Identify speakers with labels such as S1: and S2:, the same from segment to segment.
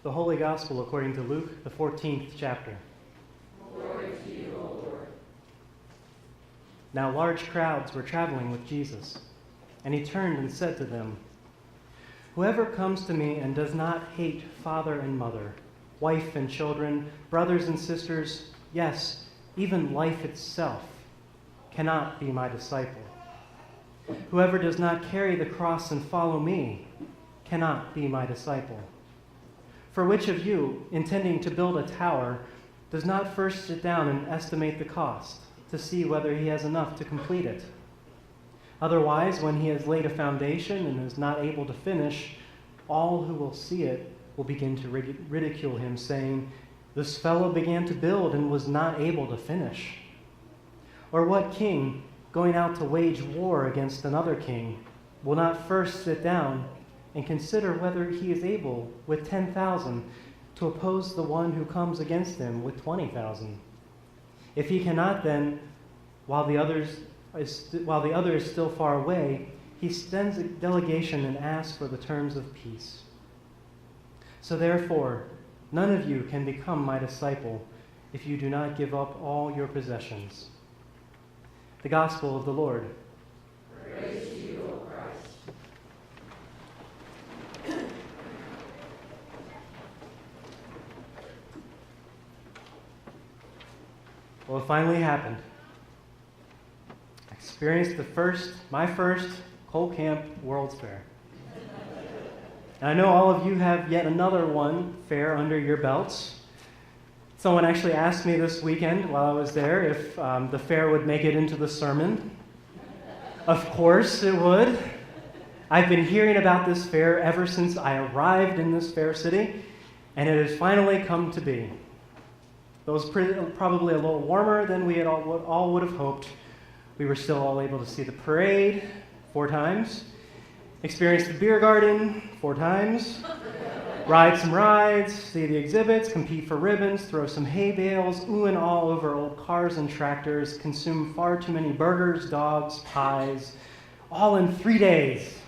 S1: The Holy Gospel according to Luke, the 14th chapter.
S2: Glory to you, O Lord.
S1: Now large crowds were traveling with Jesus, and he turned and said to them, "Whoever comes to me and does not hate father and mother, wife and children, brothers and sisters, yes, even life itself, cannot be my disciple. Whoever does not carry the cross and follow me cannot be my disciple. For which of you, intending to build a tower, does not first sit down and estimate the cost to see whether he has enough to complete it? Otherwise, when he has laid a foundation and is not able to finish, all who will see it will begin to ridicule him, saying, 'This fellow began to build and was not able to finish.' Or what king, going out to wage war against another king, will not first sit down and consider whether he is able with 10,000 to oppose the one who comes against him with 20,000? If he cannot, then, while the other is still far away, he sends a delegation and asks for the terms of peace. So therefore, none of you can become my disciple if you do not give up all your possessions." The Gospel of the Lord.
S2: Praise to you, O Christ.
S1: Well, it finally happened. I experienced my first Cole Camp World's Fair. And I know all of you have yet another fair under your belts. Someone actually asked me this weekend while I was there if the fair would make it into the sermon. Of course it would. I've been hearing about this fair ever since I arrived in this fair city, and it has finally come to be. It was probably a little warmer than we had all would have hoped. We were still all able to see the parade 4 times, experience the beer garden 4 times, ride some rides, see the exhibits, compete for ribbons, throw some hay bales, ooh and all over old cars and tractors, consume far too many burgers, dogs, pies, all in 3 days.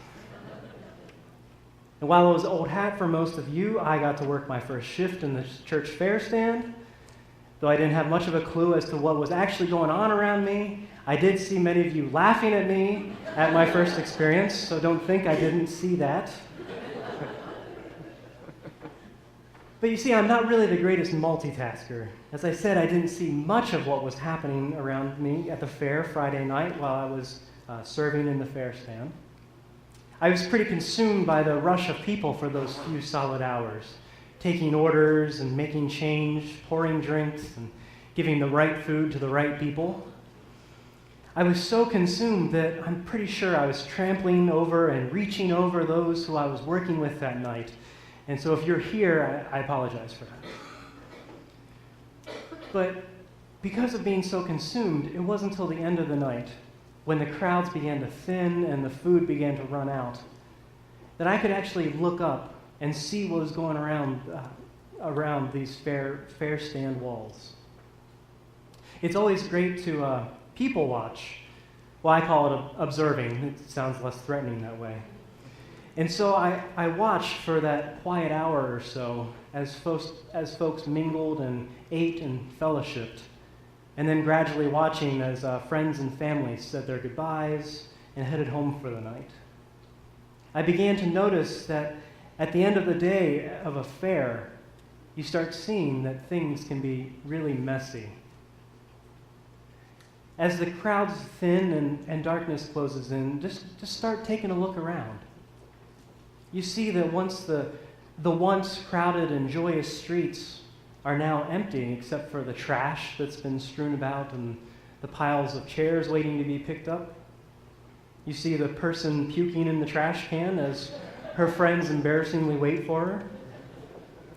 S1: And while it was old hat for most of you, I got to work my first shift in the church fair stand. Though I didn't have much of a clue as to what was actually going on around me, I did see many of you laughing at me at my first experience, so don't think I didn't see that. But you see, I'm not really the greatest multitasker. As I said, I didn't see much of what was happening around me at the fair Friday night while I was serving in the fair stand. I was pretty consumed by the rush of people for those few solid hours, taking orders and making change, pouring drinks, and giving the right food to the right people. I was so consumed that I'm pretty sure I was trampling over and reaching over those who I was working with that night. And so if you're here, I apologize for that. But because of being so consumed, it wasn't until the end of the night, when the crowds began to thin and the food began to run out, that I could actually look up and see what was going around these fair stand walls. It's always great to people watch. Well, I call it observing. It sounds less threatening that way. And so I watched for that quiet hour or so as folks mingled and ate and fellowshipped, and then gradually watching as friends and families said their goodbyes and headed home for the night. I began to notice that at the end of the day of a fair, you start seeing that things can be really messy. As the crowds thin and darkness closes in, just start taking a look around. You see that the once crowded and joyous streets are now empty except for the trash that's been strewn about and the piles of chairs waiting to be picked up. You see the person puking in the trash can as her friends embarrassingly wait for her.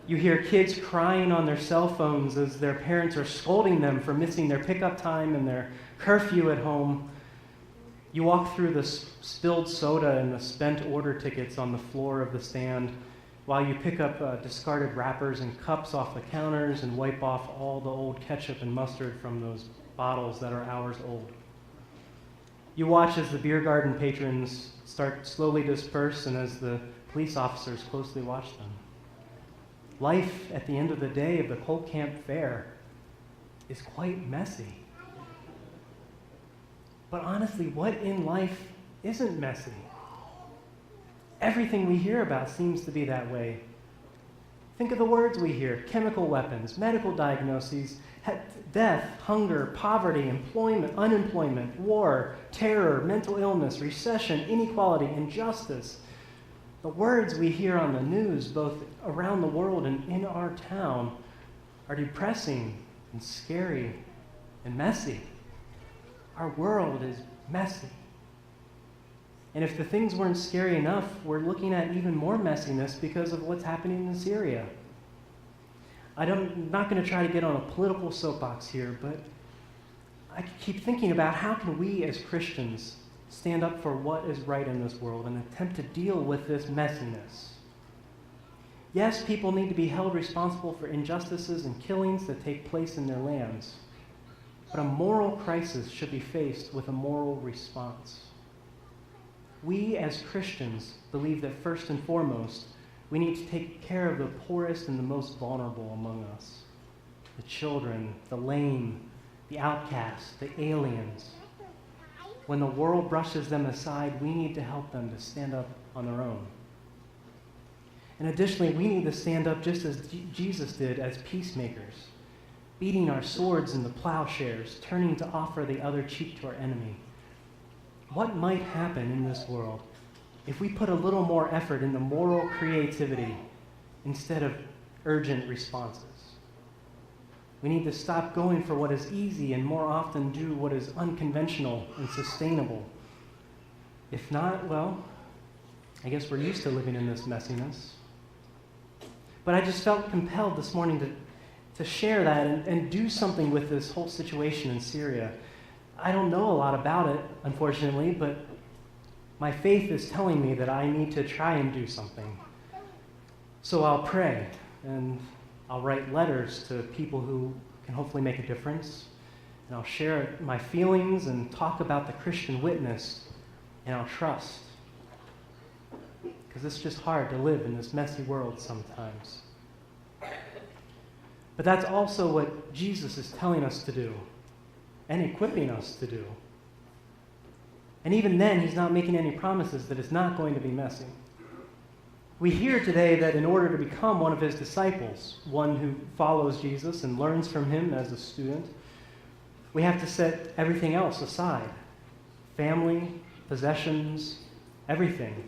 S1: You hear kids crying on their cell phones as their parents are scolding them for missing their pickup time and their curfew at home. You walk through the spilled soda and the spent order tickets on the floor of the stand while you pick up discarded wrappers and cups off the counters and wipe off all the old ketchup and mustard from those bottles that are hours old. You watch as the beer garden patrons start slowly disperse and as the police officers closely watch them. Life at the end of the day of the Colt Camp Fair is quite messy. But honestly, what in life isn't messy? Everything we hear about seems to be that way. Think of the words we hear: chemical weapons, medical diagnoses, death, hunger, poverty, employment, unemployment, war, terror, mental illness, recession, inequality, injustice. The words we hear on the news, both around the world and in our town, are depressing and scary and messy. Our world is messy. And if the things weren't scary enough, we're looking at even more messiness because of what's happening in Syria. I'm not going to try to get on a political soapbox here, but I keep thinking about how can we as Christians stand up for what is right in this world and attempt to deal with this messiness. Yes, people need to be held responsible for injustices and killings that take place in their lands, but a moral crisis should be faced with a moral response. We as Christians believe that first and foremost, we need to take care of the poorest and the most vulnerable among us. The children, the lame, the outcasts, the aliens. When the world brushes them aside, we need to help them to stand up on their own. And additionally, we need to stand up just as Jesus did as peacemakers, beating our swords into plowshares, turning to offer the other cheek to our enemy. What might happen in this world if we put a little more effort into moral creativity instead of urgent responses? We need to stop going for what is easy and more often do what is unconventional and sustainable. If not, well, I guess we're used to living in this messiness. But I just felt compelled this morning to share that and do something with this whole situation in Syria. I don't know a lot about it, unfortunately, but my faith is telling me that I need to try and do something. So I'll pray, and I'll write letters to people who can hopefully make a difference, and I'll share my feelings and talk about the Christian witness, and I'll trust. Because it's just hard to live in this messy world sometimes. But that's also what Jesus is telling us to do and equipping us to do. And even then, he's not making any promises that it's not going to be messy. We hear today that in order to become one of his disciples, one who follows Jesus and learns from him as a student, we have to set everything else aside. Family, possessions, everything.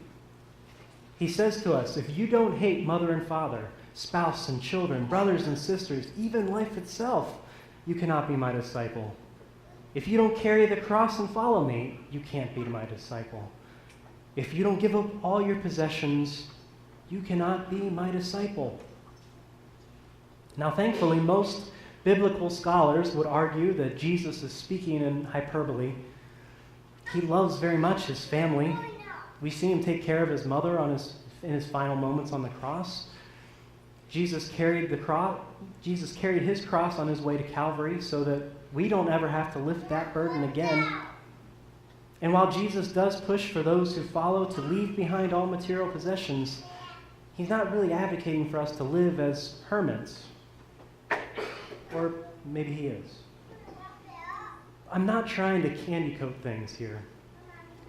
S1: He says to us, if you don't hate mother and father, spouse and children, brothers and sisters, even life itself, you cannot be my disciple. If you don't carry the cross and follow me, you can't be my disciple. If you don't give up all your possessions, you cannot be my disciple. Now, thankfully, most biblical scholars would argue that Jesus is speaking in hyperbole. He loves very much his family. We see him take care of his mother in his final moments on the cross. Jesus carried his cross on his way to Calvary so that we don't ever have to lift that burden again. And while Jesus does push for those who follow to leave behind all material possessions, he's not really advocating for us to live as hermits. Or maybe he is. I'm not trying to candy coat things here,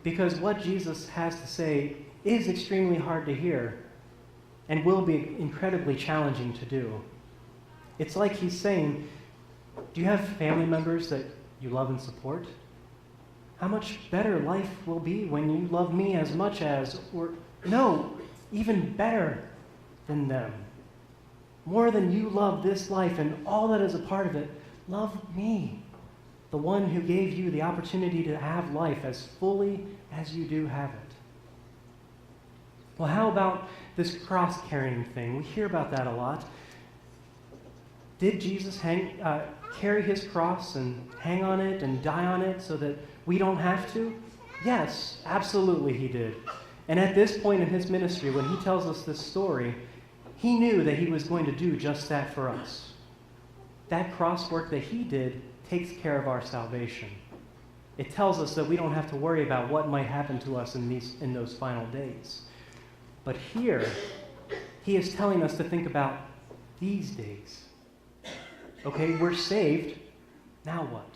S1: because what Jesus has to say is extremely hard to hear and will be incredibly challenging to do. It's like he's saying, do you have family members that you love and support? How much better life will be when you love me as much as, or no, even better than them. More than you love this life and all that is a part of it, love me, the one who gave you the opportunity to have life as fully as you do have it. Well, how about this cross-carrying thing? We hear about that a lot. Did Jesus carry his cross and hang on it and die on it so that we don't have to? Yes, absolutely he did. And at this point in his ministry, when he tells us this story, he knew that he was going to do just that for us. That cross work that he did takes care of our salvation. It tells us that we don't have to worry about what might happen to us in those final days. But here, he is telling us to think about these days. Okay, we're saved. Now what?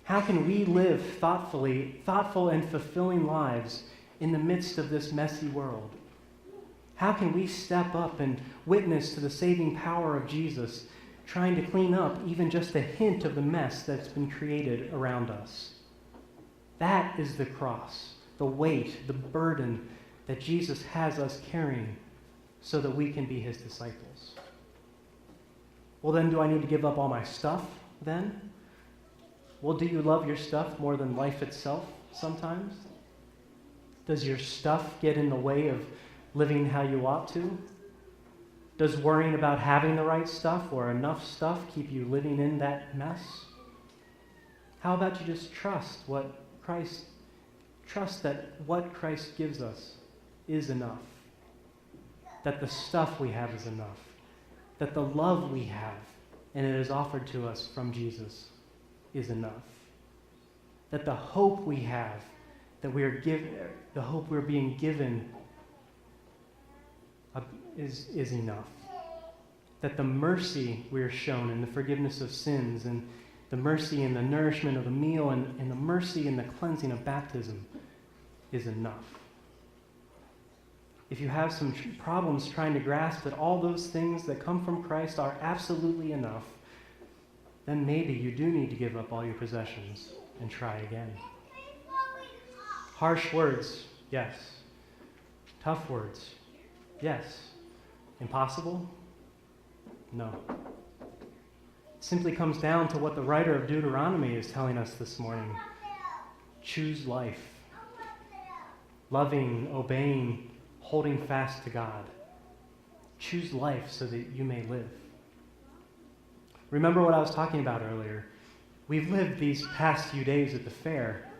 S1: How can we live thoughtful and fulfilling lives in the midst of this messy world? How can we step up and witness to the saving power of Jesus, trying to clean up even just a hint of the mess that's been created around us? That is the cross, the weight, the burden that Jesus has us carrying so that we can be his disciples. Well, then, do I need to give up all my stuff then? Well, do you love your stuff more than life itself sometimes? Does your stuff get in the way of living how you ought to? Does worrying about having the right stuff or enough stuff keep you living in that mess? How about you just trust that what Christ gives us is enough? That the stuff we have is enough? That the love we have, and it is offered to us from Jesus, is enough? That the hope we have, that the hope we're being given is enough? That the mercy we are shown in the forgiveness of sins, and the mercy in the nourishment of the meal, and the mercy in the cleansing of baptism is enough? If you have some problems trying to grasp that all those things that come from Christ are absolutely enough, then maybe you do need to give up all your possessions and try again. Harsh words, yes. Tough words, yes. Impossible? No. It simply comes down to what the writer of Deuteronomy is telling us this morning. Choose life. Loving, obeying, holding fast to God. Choose life so that you may live. Remember what I was talking about earlier. We've lived these past few days at the fair.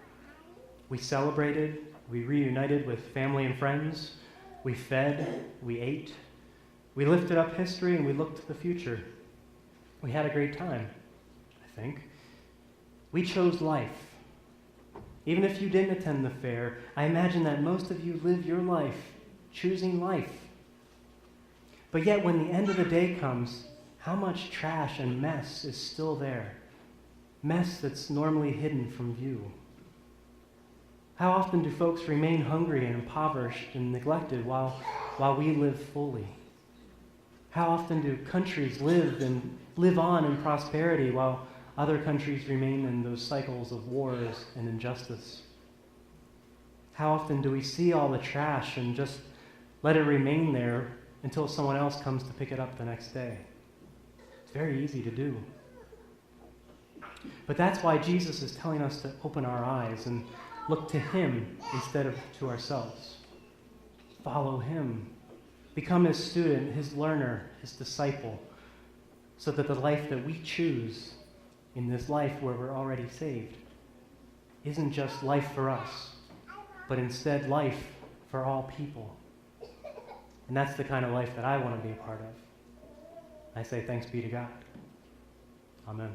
S1: We celebrated, we reunited with family and friends, we fed, we ate, we lifted up history, and we looked to the future. We had a great time, I think. We chose life. Even if you didn't attend the fair, I imagine that most of you live your life choosing life. But yet, when the end of the day comes, how much trash and mess is still there? Mess that's normally hidden from view. How often do folks remain hungry and impoverished and neglected while we live fully? How often do countries live on in prosperity while other countries remain in those cycles of wars and injustice? How often do we see all the trash and just let it remain there until someone else comes to pick it up the next day? It's very easy to do. But that's why Jesus is telling us to open our eyes and look to him instead of to ourselves. Follow him. Become his student, his learner, his disciple, so that the life that we choose in this life where we're already saved isn't just life for us, but instead life for all people. And that's the kind of life that I want to be a part of. I say thanks be to God. Amen.